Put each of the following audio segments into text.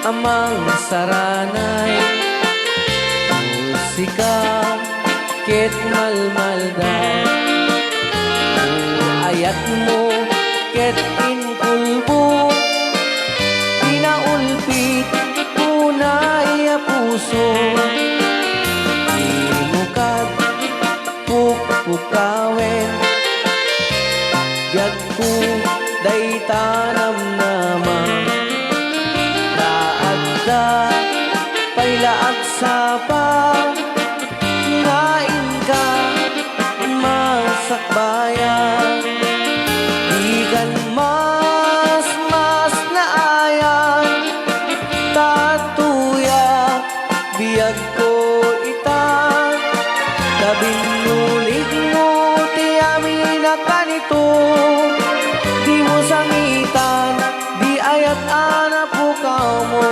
amang saranay musika ket malmalday ayat mo ket inkulbo pinaulpit punay a puso imukad pukpukawen biag ko day tanam naman naadda paylaag sapa ngain ka masakbayan ikan mas naayan tatuya biag ko itan kabinulig mo ti amin na kanito di mo sangitan di ayat anak pukaw mo.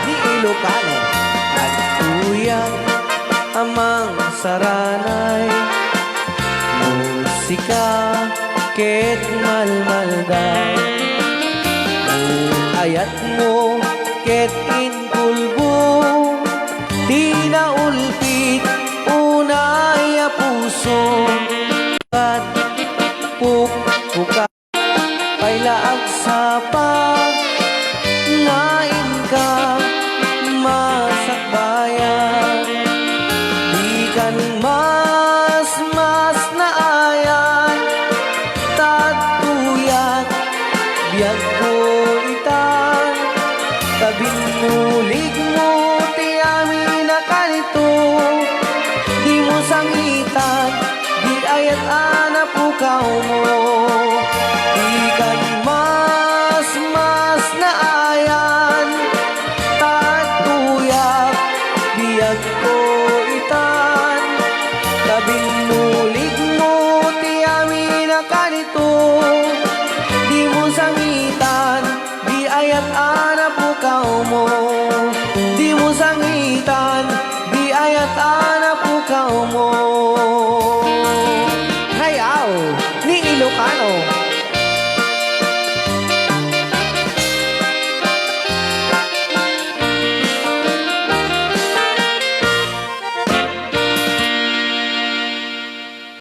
Ilocano at tuyang amang saranay musika ket malmalday ayat mo ket inkulbo di naulpit unay a puso at pukpuka paylaag sapa ngain ka masakbayan di kan mas naayan tatuyat biag ko itan kabinulig mo ti amin na kanito di mo sangitan di ayat anak pukaw mo di kan mas naayan biag ko itan kabinulig mo ti amin na kanito di mo sangitan di ayat anak pukaw mo di mo sangitan